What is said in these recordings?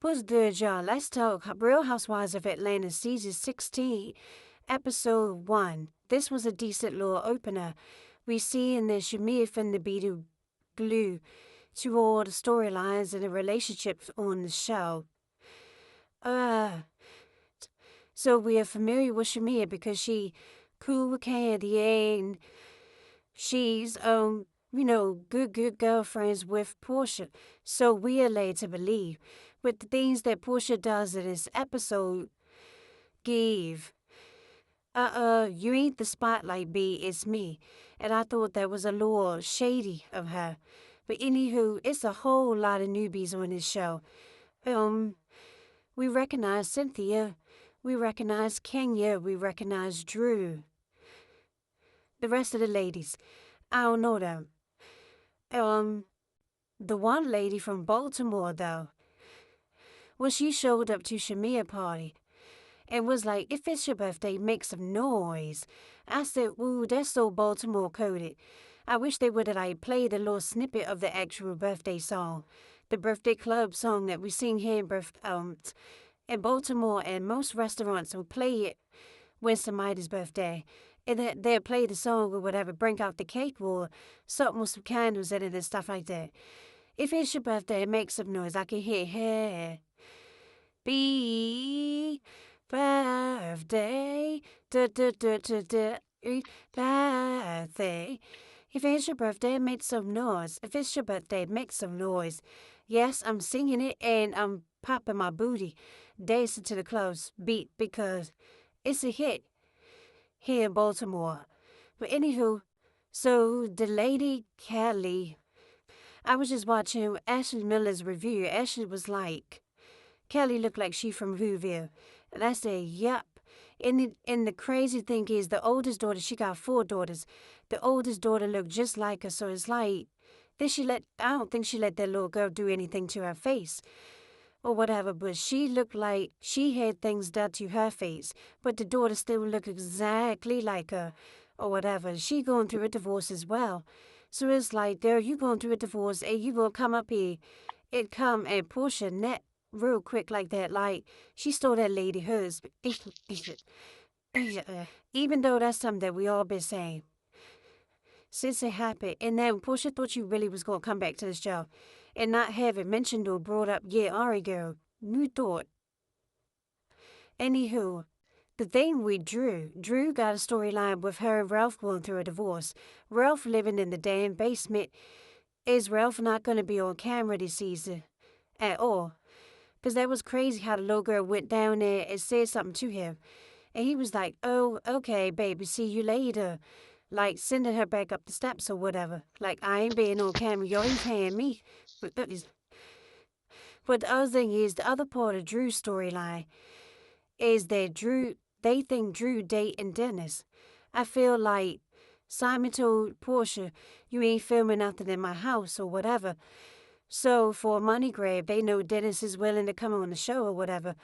What's good, y'all? Let's talk Real Housewives of Atlanta season 16, episode 1. This was a decent little opener. We see in the Shamea finna be the glue to all the storylines and the relationships on the show. So we are familiar with Shamea because she cool with Candy and she's good girlfriends with Portia. So we are led to believe with the things that Portia does in this episode give. You ain't the spotlight, B, it's me. And I thought that was a little shady of her. But anywho, it's a whole lot of newbies on this show. We recognize Cynthia, we recognize Kenya, we recognize Drew. The rest of the ladies, I don't know them. The one lady from Baltimore, though, well, she showed up to Shamea party and was like, if it's your birthday, make some noise. I said, ooh, that's so Baltimore coded. I wish they would have like played a little snippet of the actual birthday song, the birthday club song that we sing here in Baltimore, and most restaurants will play it when somebody's birthday. And they'll play the song or whatever, bring out the cake or something with some candles in it and stuff like that. If it's your birthday, make some noise. I can hear, hey, be birthday, birthday. If it's your birthday, make some noise. If it's your birthday, make some noise. Yes, I'm singing it and I'm popping my booty, dancing to the close beat because it's a hit here in Baltimore. But anywho, so the lady Kelly, I was just watching Ashley Miller's review. Ashley was like, Kelly looked like she from Whoville. And I said, yup. And the crazy thing is, the oldest daughter, she got 4 daughters. The oldest daughter looked just like her. So it's like, I don't think she let that little girl do anything to her face or whatever, but she looked like she had things done to her face, but the daughter still looked exactly like her or whatever. She going through a divorce as well. So it's like, there you going through a divorce and you gonna come up here and come and push her neck real quick like that. Like, she stole that lady hers. Even though that's something that we all been saying since it happened. And then Portia thought you really was gonna come back to the show and not have it mentioned or brought up. Yeah, Ari girl, you thought. Anywho, the thing with Drew got a storyline with her and Ralph going through a divorce. Ralph living in the damn basement. Is Ralph not gonna be on camera this season at all? Because that was crazy how the little girl went down there and said something to him. And he was like, oh, okay, baby, see you later. Like, sending her back up the steps or whatever. Like, I ain't being on camera. You ain't paying me. But the other thing is, the other part of Drew's storyline is that they think Drew dating Dennis. I feel like Simon told Portia, you ain't filming nothing in my house or whatever. So for a money grab, they know Dennis is willing to come on the show or whatever.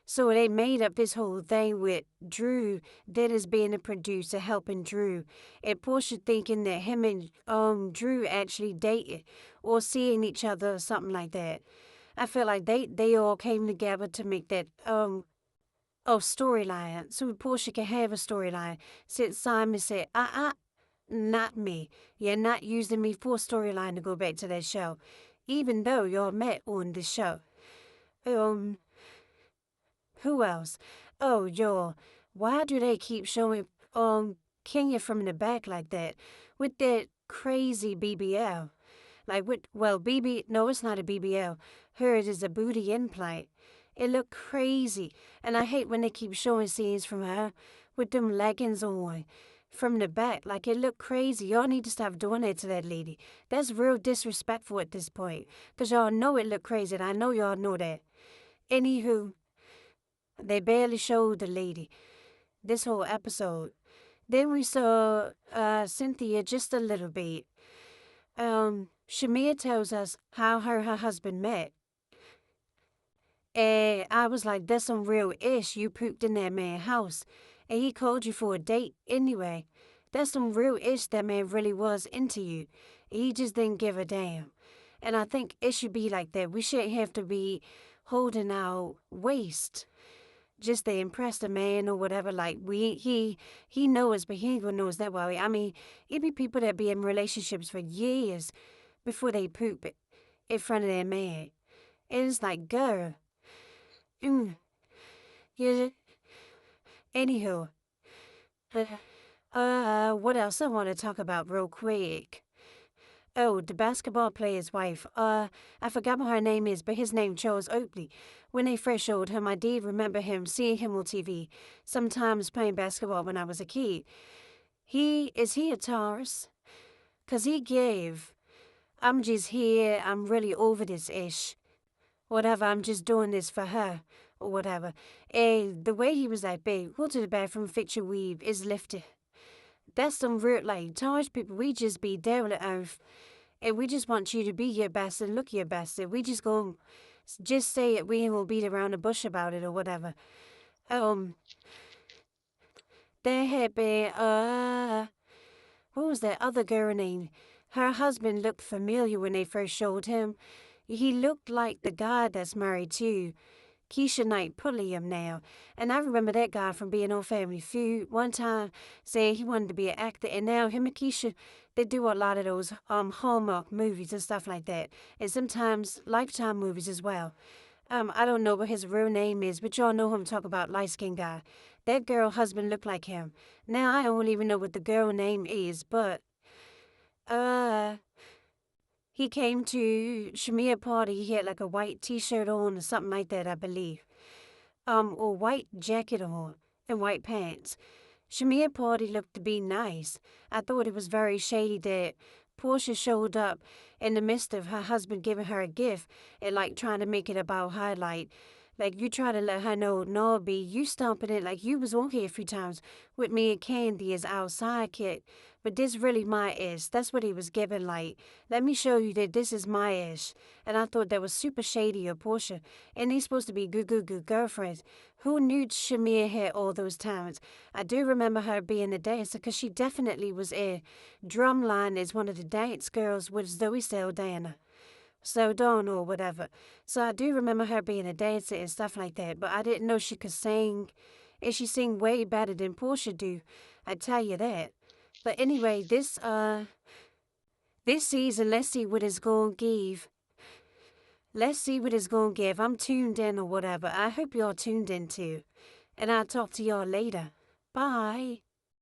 So they made up this whole thing with Drew, Dennis being the producer, helping Drew, and Portia thinking that him and Drew actually dated or seeing each other or something like that. I feel like they all came together to make that storyline, so Portia can have a storyline. Since Simon said, not me. You're not using me for a storyline to go back to that show, even though y'all met on the show. Who else? Oh, y'all, why do they keep showing Kenya from the back like that with that crazy BBL? Like, no, it's not a BBL. Hers is a booty implant. It looked crazy, and I hate when they keep showing scenes from her with them leggings on from the back. Like, it looked crazy. Y'all need to stop doing that to that lady. That's real disrespectful at this point, because y'all know it looked crazy, and I know y'all know that. Anywho, they barely showed the lady this whole episode. Then we saw Cynthia just a little bit. Shamea tells us how her husband met. And I was like, that's some real ish. You pooped in that man's house. And he called you for a date anyway. That's some real ish. That man really was into you. He just didn't give a damn. And I think it should be like that. We shouldn't have to be holding our waist just to impress the man or whatever. Like he knows, but he ain't gonna know us that well. I mean, it be people that be in relationships for years before they poop it in front of their man. And it's like, girl, yeah. Anywho, but what else I want to talk about real quick? Oh, the basketball player's wife. I forgot what her name is, but his name Charles Oakley. When they first showed him, I did remember seeing him on TV, sometimes playing basketball when I was a kid. Is he a Taurus? 'Cause he gave, I'm just here, I'm really over this ish. Whatever, I'm just doing this for her, or whatever. And the way he was like, babe, go to the bathroom, fix your weave, is lifted. That's some real, like, Taurus people, we just be down to earth. And we just want you to be your best and look your best. And we just go, just say it. We ain't gonna beat around the bush about it or whatever. There had been, what was that other girl name? Her husband looked familiar when they first showed him. He looked like the guy that's married to Keisha Knight Pulliam now. And I remember that guy from being on Family Feud one time saying he wanted to be an actor. And now him and Keisha, they do a lot of those Hallmark movies and stuff like that. And sometimes Lifetime movies as well. I don't know what his real name is, but y'all know him talk about light-skinned guy. That girl husband looked like him. Now I don't even know what the girl name is, but he came to Shamea party. He had like a white t-shirt on or something like that, I believe. Or white jacket on and white pants. Shamea party looked to be nice. I thought it was very shady that Portia showed up in the midst of her husband giving her a gift and like trying to make it about her. Like you try to let her know, no, B, you stomping it like you was on here a few times with me and Candy as our sidekick. But this really my ish. That's what he was giving, like, let me show you that this is my ish. And I thought that was super shady of Portia. And they supposed to be good girlfriends. Who knew Shamea had all those talents? I do remember her being a dancer because she definitely was in Drumline as one of the dance girls with Zoe Saldana. Dawn or whatever. So I do remember her being a dancer and stuff like that, but I didn't know she could sing. And she sing way better than Portia do. I tell you that. But anyway, this season, let's see what it's gonna give. Let's see what it's gonna give. I'm tuned in or whatever. I hope y'all tuned in too. And I'll talk to y'all later. Bye.